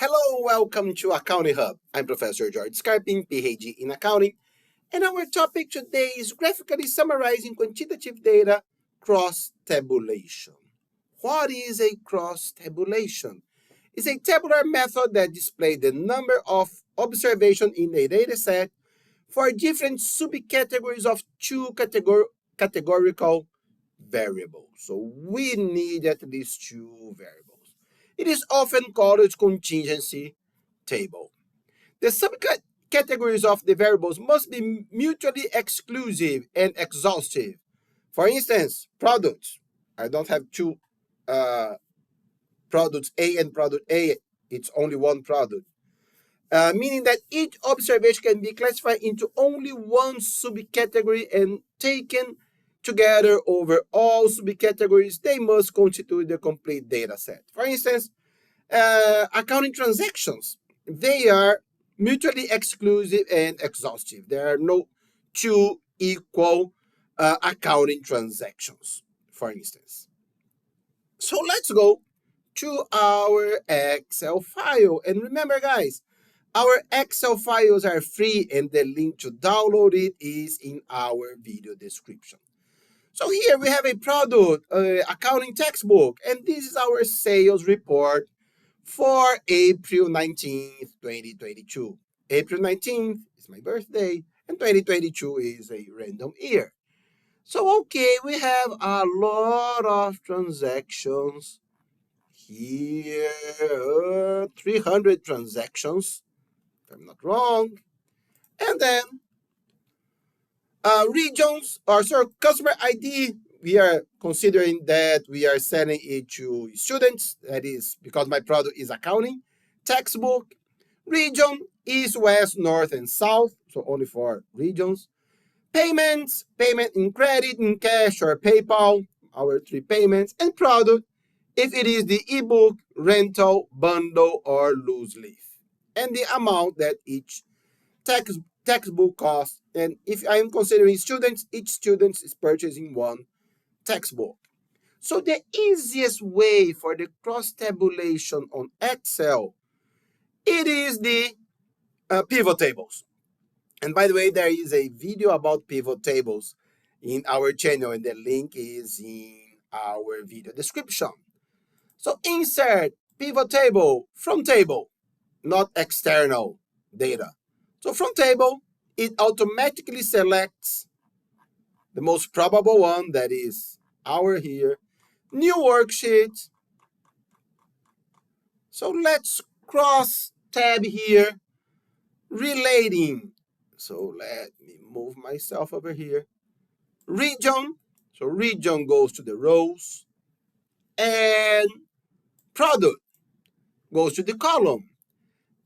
Hello, welcome to Accounting Hub. I'm Professor George Scarpin, PhD in Accounting, and our topic today is graphically summarizing quantitative data cross-tabulation. What is a cross-tabulation? It's a tabular method that displays the number of observations in a dataset for different subcategories of two categorical variables. So we need at least two variables. It is often called a contingency table. The subcategories of the variables must be mutually exclusive and exhaustive. For instance, products. I don't have two products A and product A. It's only one product. Meaning that each observation can be classified into only one subcategory and taken together over all subcategories. They must constitute the complete data set. For instance, accounting transactions, they are mutually exclusive and exhaustive. There are no two equal accounting transactions, for instance. So let's go to our Excel file. And remember, guys, our Excel files are free and the link to download it is in our video description. So here we have a product, accounting textbook, and this is our sales report for April 19th, 2022. April 19th is my birthday, and 2022 is a random year. So, okay, we have a lot of transactions here, 300 transactions, if I'm not wrong. And then regions, or sorry, customer ID, we are considering that we are selling it to students. That is because my product is accounting. Textbook, region, east, west, north, and south. So only for regions. Payments, payment in credit, in cash, or PayPal, our three payments. And product, if it is the ebook, rental, bundle, or loose leaf. And the amount that each textbook costs. And if I am considering students, each student is purchasing one textbook. So the easiest way for the cross-tabulation on Excel, it is the pivot tables. And by the way, there is a video about pivot tables in our channel, and the link is in our video description. So insert pivot table from table, not external data. So from table, it automatically selects the most probable one, that is our here, new worksheet. So let's cross tab here, relating. So let me move myself over here. Region, so region goes to the rows, and product goes to the column.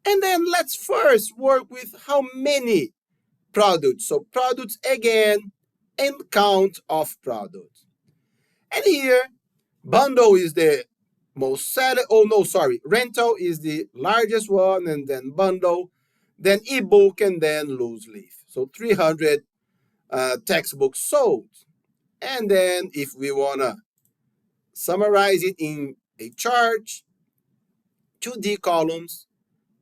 And then let's first work with how many products. So products again, and count of products. And here, bundle is the most selling. Oh no, sorry. Rental is the largest one, and then bundle, then ebook, and then loose leaf. So 300 textbooks sold. And then if we wanna summarize it in a chart, 2D columns,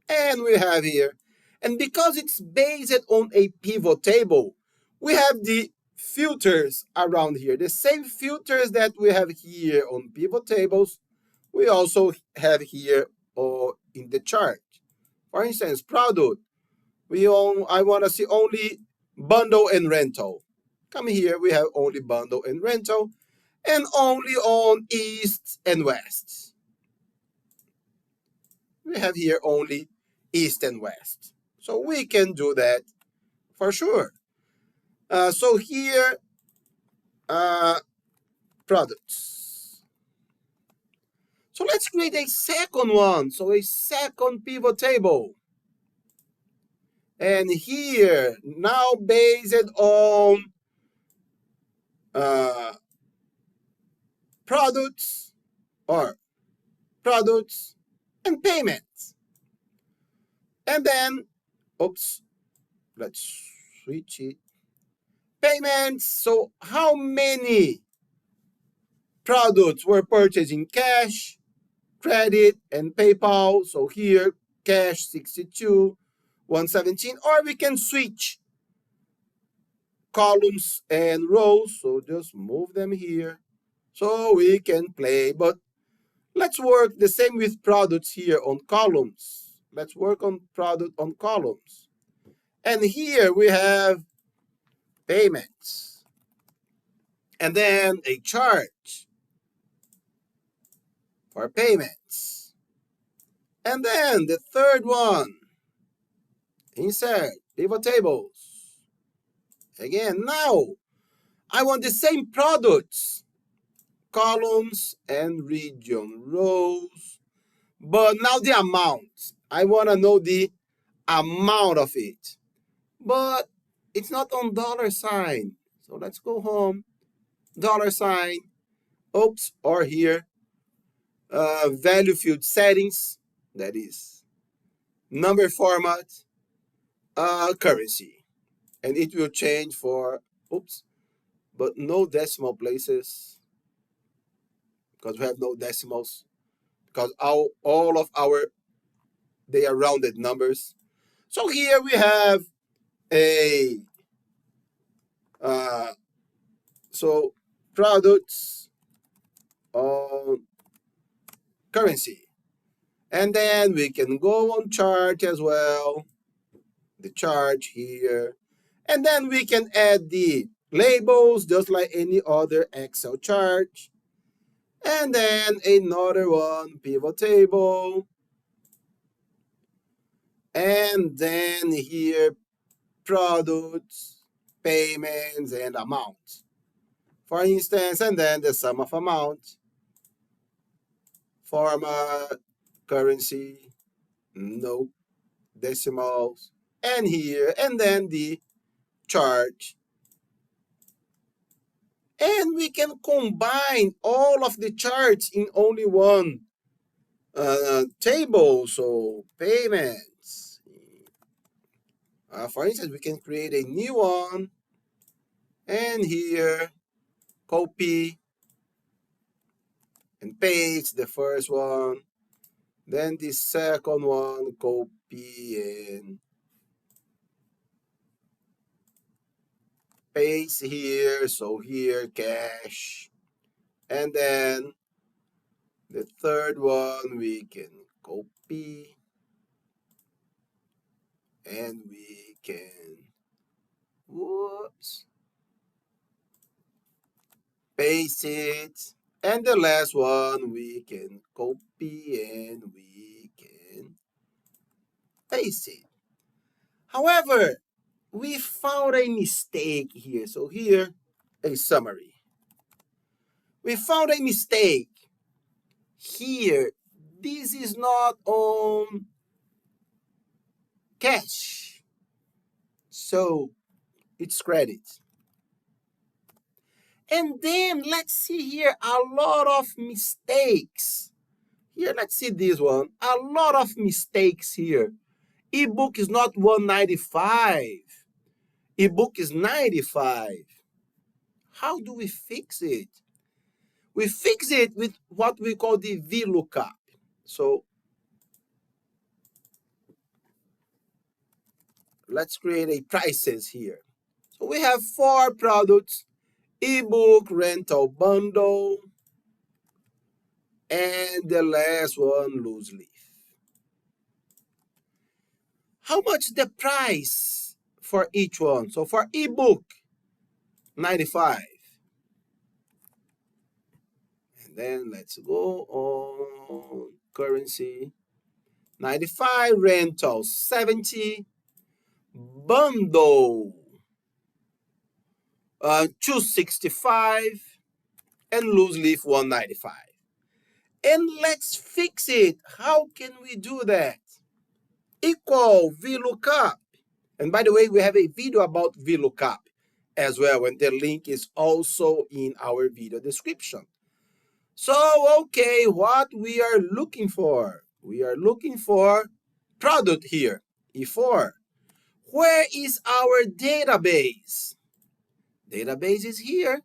and we have here. And because it's based on a pivot table, we have the filters around here. The same filters that we have here on pivot tables, we also have here in the chart. For instance, product, I want to see only bundle and rental. Come here, we have only bundle and rental, and only on east and west. We have here only east and west. So we can do that for sure. So here, products. So let's create a second one. So a second pivot table. And here, now based on products and payments. And then, oops, let's switch it. Payments, so how many products were purchased in cash, credit, and PayPal? So here, cash 62, 117, or we can switch columns and rows. So just move them here so we can play. But let's work the same with products here on columns. Let's work on product on columns. And here we have payments. And then a charge for payments. And then the third one, insert pivot tables. Again, now I want the same products, columns and region rows, but now the amount. I want to know the amount of it, but it's not on dollar sign. So let's go home, dollar sign, oops, or here, value field settings, that is number format, currency. And it will change for, oops, but no decimal places, because we have no decimals, because all of our, they are rounded numbers. So here we have a, so products on currency. And then we can go on chart as well, the chart here. And then we can add the labels just like any other Excel chart. And then another one, pivot table. And then here, products, payments, and amount. For instance, and then the sum of amount, format, currency, no decimals, and here, and then the chart. And we can combine all of the charts in only one table. So payments. For instance, we can create a new one. And here, copy and paste the first one. Then the second one, copy and paste here. So here, cash. And then the third one, we can copy and we can, whoops, paste it. And the last one, we can copy and we can paste it. However, we found a mistake here. So here, a summary. We found a mistake. Here, this is not on cash. So it's credit. And then let's see here a lot of mistakes. Here, let's see this one. A lot of mistakes here. Ebook is not 195. Ebook is 95. How do we fix it? We fix it with what we call the VLOOKUP. So let's create a prices here. So we have 4 products, ebook, rental bundle, and the last one, loose leaf. How much the price for each one? So for ebook, 95. And then let's go on currency. 95, rental 70, bundle 265, and loose leaf 195. And let's fix it. How can we do that? Equal VLOOKUP. And by the way, we have a video about VLOOKUP as well, and the link is also in our video description. So, okay, what we are looking for? We are looking for product here, E4. Where is our database? Database is here.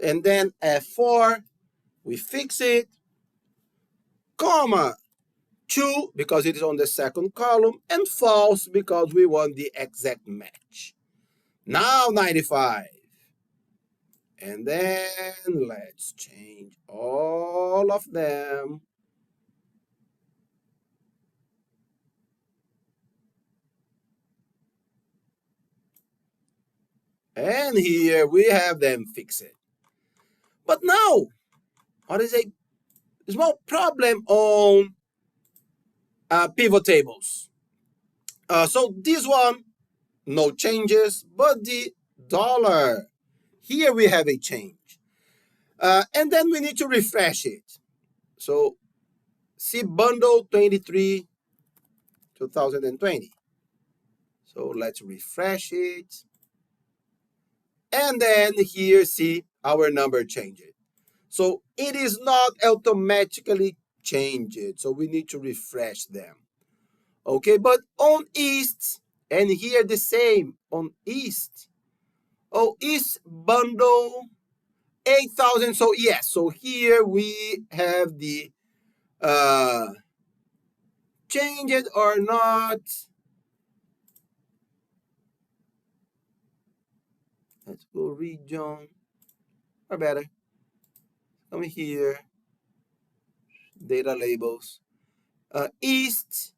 And then F4, we fix it, comma, True because it is on the second column, and false because we want the exact match. Now 95. And then let's change all of them. And here we have them fixed. But now, what is a small problem on pivot tables? So this one, no changes, but the dollar, here we have a change. And then we need to refresh it. So see bundle 23, 2020. So let's refresh it. And then here, see our number change it. So it is not automatically changed. So we need to refresh them. Okay, but on East, and here the same on East. Oh, East bundle 8,000. So yes, so here we have the change it or not. Let's go region, or better, come here, data labels. East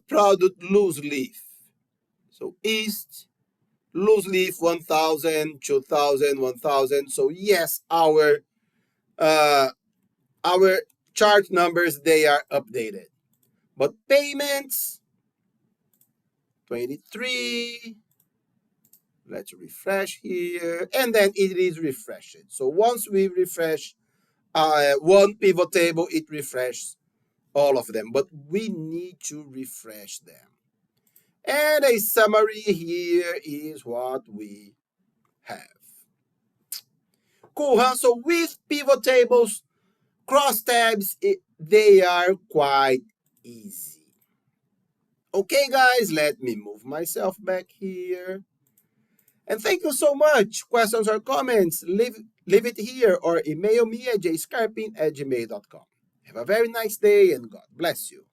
product loose leaf. So East loose leaf 1,000, 2,000, 1,000. So yes, our chart numbers, they are updated. But payments 23. Let's refresh here, and then it is refreshed. So once we refresh one pivot table, it refreshes all of them, but we need to refresh them. And a summary here is what we have. Cool, huh? So with pivot tables, crosstabs, they are quite easy. Okay, guys, let me move myself back here. And thank you so much. Questions or comments, leave it here or email me at jscarpin@gmail.com. Have a very nice day and God bless you.